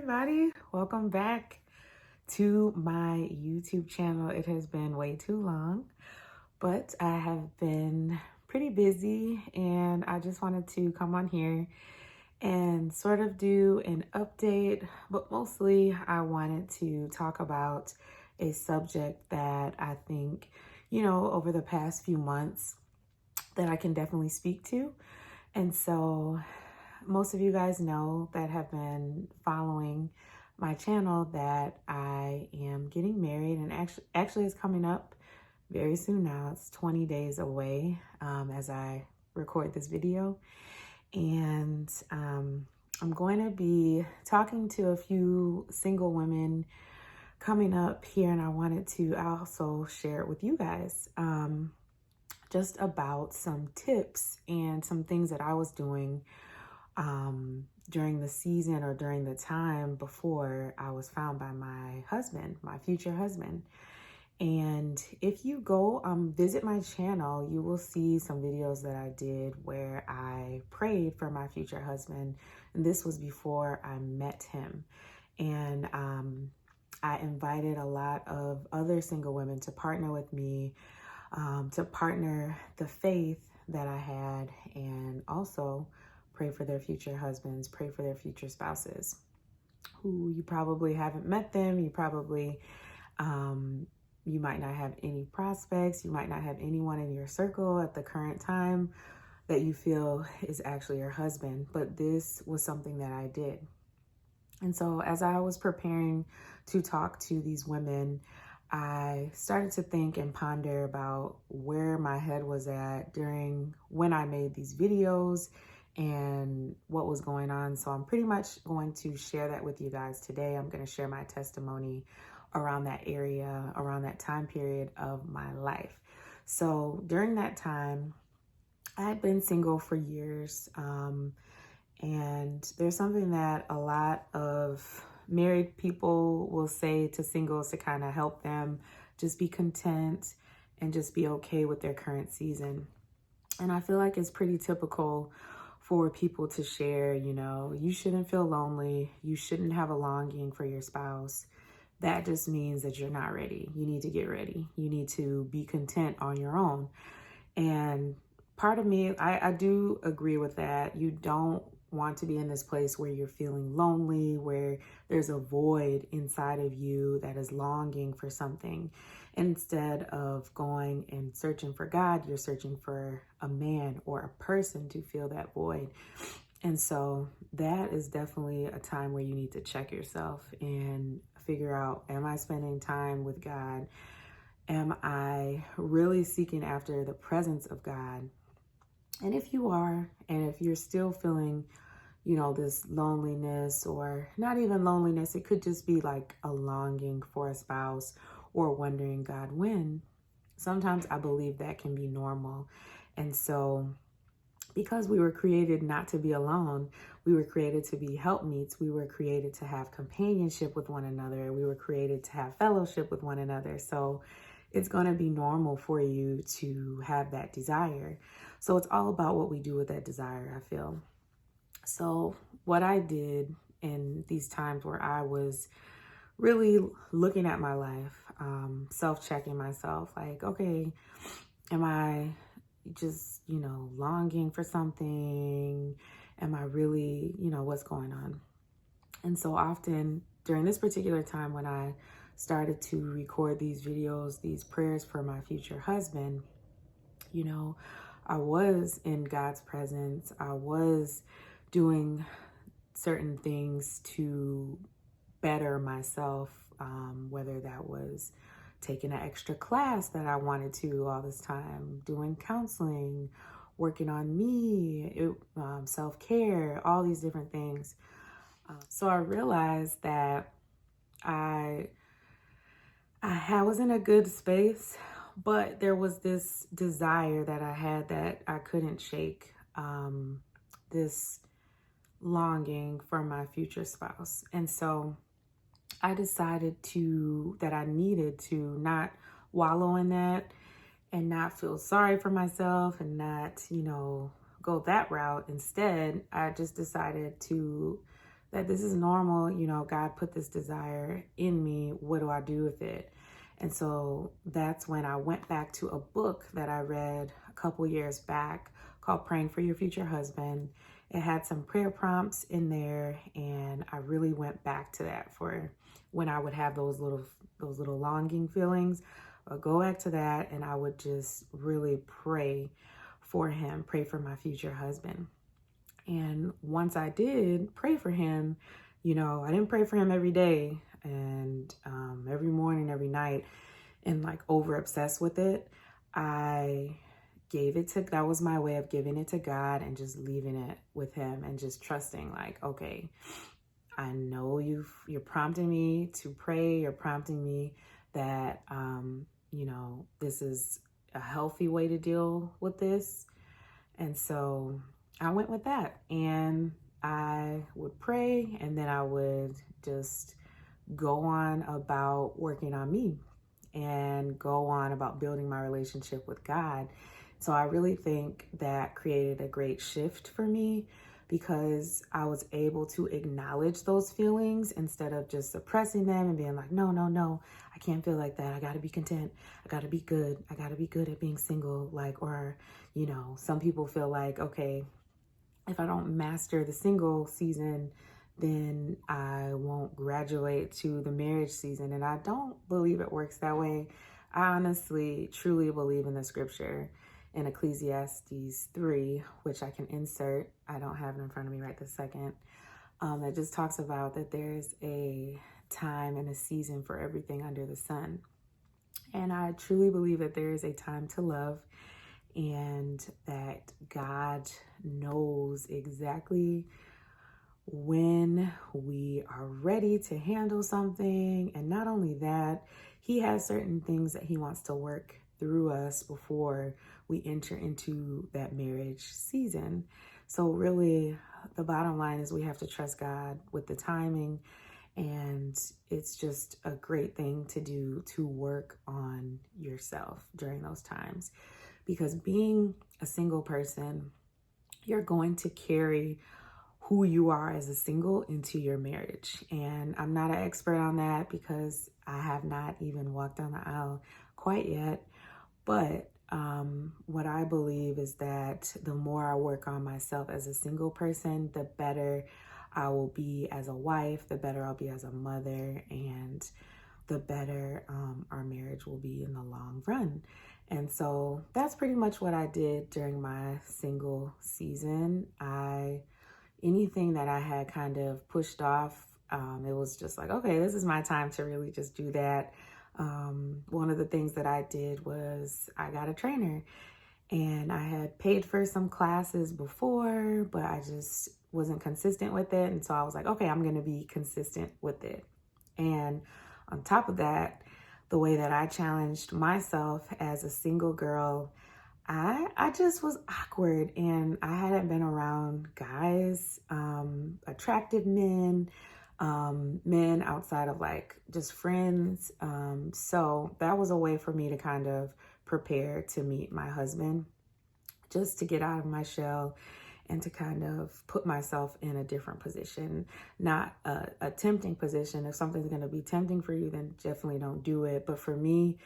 everybody. Welcome back to my YouTube channel. It has been way too long, but I have been pretty busy and I just wanted to come on here and sort of do an update, but mostly I wanted to talk about a subject that I think, over the past few months that I can definitely speak to. And so most of you guys know that have been following my channel that I am getting married, and actually it's coming up very soon now. It's 20 days away as I record this video. And I'm going to be talking to a few single women coming up here, and I wanted to also share it with you guys just about some tips and some things that I was doing during the season or during the time before I was found by my husband, my future husband. And if you go visit my channel, you will see some videos that I did where I prayed for my future husband. And this was before I met him. And I invited a lot of other single women to partner with me, to partner the faith that I had, and also pray for their future husbands, pray for their future spouses who you probably haven't met them. You probably, you might not have any prospects. You might not have anyone in your circle at the current time that you feel is actually your husband, but this was something that I did. And so as I was preparing to talk to these women, I started to think and ponder about where my head was at during when I made these videos and what was going on. So I'm pretty much going to share that with you guys today. I'm going to share my testimony around that area, around that time period of my life. So during that time, I had been single for years. And there's something that a lot of married people will say to singles to kind of help them just be content and just be okay with their current season. And I feel like it's pretty typical for people to share, you shouldn't feel lonely. You shouldn't have a longing for your spouse. That just means that you're not ready. You need to get ready. You need to be content on your own. And part of me, I do agree with that. You don't want to be in this place where you're feeling lonely, where there's a void inside of you that is longing for something. Instead of going and searching for God, you're searching for a man or a person to fill that void. And so that is definitely a time where you need to check yourself and figure out, am I spending time with God? Am I really seeking after the presence of God? And if you are, and if you're still feeling, this loneliness, or not even loneliness, it could just be like a longing for a spouse or wondering, God, when? Sometimes I believe that can be normal. And so because we were created not to be alone, we were created to be helpmeets. We were created to have companionship with one another. We were created to have fellowship with one another. So it's going to be normal for you to have that desire. So it's all about what we do with that desire, I feel. So what I did in these times where I was really looking at my life, self-checking myself, like, okay, am I just, longing for something? Am I really, what's going on? And so often during this particular time when I started to record these videos, these prayers for my future husband, I was in God's presence. I was doing certain things to better myself, whether that was taking an extra class that I wanted to all this time, doing counseling, working on me, self-care, all these different things. So I realized that I was in a good space, but there was this desire that I had that I couldn't shake, this longing for my future spouse. And so I decided that I needed to not wallow in that and not feel sorry for myself and not, go that route. Instead, I just decided to that this is normal. You know, God put this desire in me. What do I do with it? And so that's when I went back to a book that I read a couple years back called Praying for Your Future Husband. It had some prayer prompts in there, and I really went back to that for when I would have those little longing feelings. I'd go back to that, and I would just really pray for him, pray for my future husband. And once I did pray for him, you know, I didn't pray for him every day and every morning, every night, and like over obsessed with it. I gave it to, that was my way of giving it to God and just leaving it with him and just trusting, like, okay, I know you're prompting me to pray. You're prompting me that, you know, this is a healthy way to deal with this. And so I went with that, and I would pray, and then I would just go on about working on me and go on about building my relationship with God. So I really think that created a great shift for me, because I was able to acknowledge those feelings instead of just suppressing them and being like, no, no, no, I can't feel like that. I got to be content. I got to be good. I got to be good at being single. Like, or, you know, some people feel like, okay, if I don't master the single season, then I won't graduate to the marriage season. And I don't believe it works that way. I honestly, truly believe in the scripture in Ecclesiastes 3, which I can insert. I don't have it in front of me right this second. That just talks about that there's a time and a season for everything under the sun. And I truly believe that there is a time to love, and that God knows exactly when we are ready to handle something. And not only that, he has certain things that he wants to work through us before we enter into that marriage season. So really, the bottom line is we have to trust God with the timing. And it's just a great thing to do to work on yourself during those times. Because being a single person, you're going to carry who you are as a single into your marriage. And I'm not an expert on that because I have not even walked down the aisle quite yet. But what I believe is that the more I work on myself as a single person, the better I will be as a wife, the better I'll be as a mother, and the better our marriage will be in the long run. And so that's pretty much what I did during my single season. Anything that I had kind of pushed off, it was just like, okay, this is my time to really just do that. One of the things that I did was I got a trainer, and I had paid for some classes before, but I just wasn't consistent with it. And so I was like, okay, I'm going to be consistent with it. And on top of that, the way that I challenged myself as a single girl, I just was awkward, and I hadn't been around guys, attractive men, men outside of like just friends. So that was a way for me to kind of prepare to meet my husband, just to get out of my shell and to kind of put myself in a different position, not a tempting position. If something's going to be tempting for you, then definitely don't do it. But for me,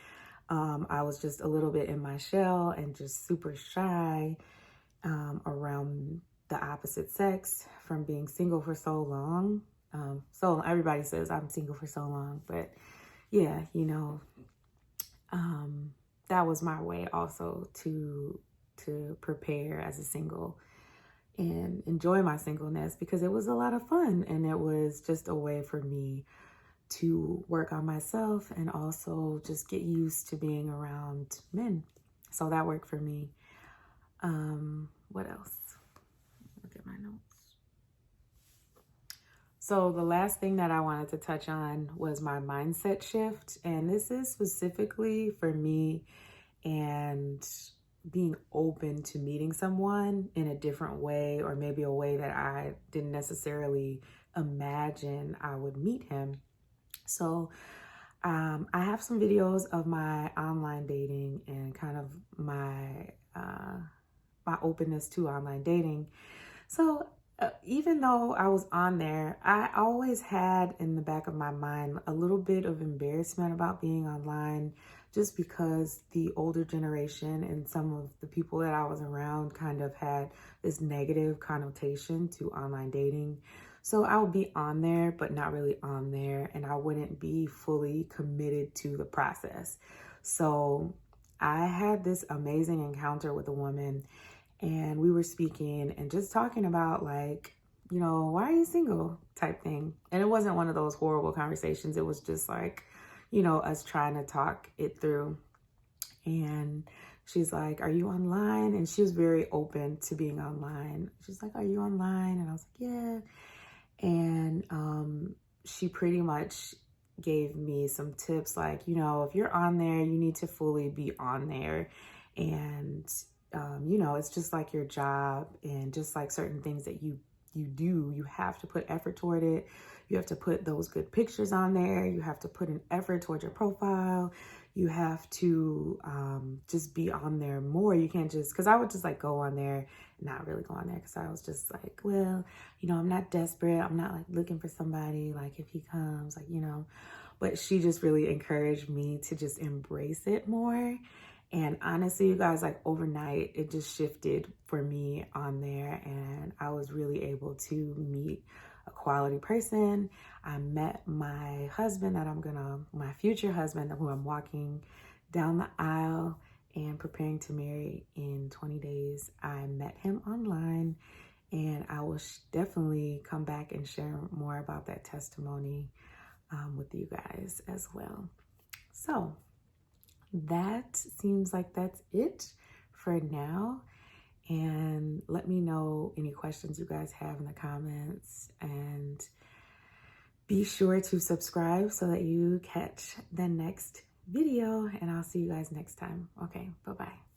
I was just a little bit in my shell and just super shy around the opposite sex from being single for so long. So everybody says I'm single for so long, but yeah, you know, that was my way also to prepare as a single and enjoy my singleness, because it was a lot of fun, and it was just a way for me to work on myself and also just get used to being around men. So that worked for me. What else? Look at my notes. So the last thing that I wanted to touch on was my mindset shift. And this is specifically for me and being open to meeting someone in a different way, or maybe a way that I didn't necessarily imagine I would meet him. So I have some videos of my online dating and kind of my my openness to online dating. So even though I was on there, I always had in the back of my mind a little bit of embarrassment about being online, just because the older generation and some of the people that I was around kind of had this negative connotation to online dating. So I would be on there, but not really on there, and I wouldn't be fully committed to the process. So I had this amazing encounter with a woman, and we were speaking and just talking about, like, you know, why are you single type thing. And it wasn't one of those horrible conversations. It was just like, you know, us trying to talk it through. And she's like, are you online? And she was very open to being online. She's like, are you online? And I was like, yeah. And she pretty much gave me some tips, like, you know, if you're on there, you need to fully be on there. And you know, it's just like your job, and just like certain things that you do, you have to put effort toward it. You have to put those good pictures on there. You have to put an effort toward your profile. You have to just be on there more. You can't just, because I would just like go on there, not really go on there, because I was just like, well, you know, I'm not desperate. I'm not like looking for somebody, like if he comes, like, you know. But she just really encouraged me to just embrace it more. And honestly, you guys, like overnight, it just shifted for me on there, and I was really able to meet a quality person. I met my husband my future husband, who I'm walking down the aisle and preparing to marry in 20 days. I met him online, and I will definitely come back and share more about that testimony with you guys as well. So that seems like that's it for now. And let me know any questions you guys have in the comments, and be sure to subscribe so that you catch the next video, and I'll see you guys next time. Okay, bye-bye.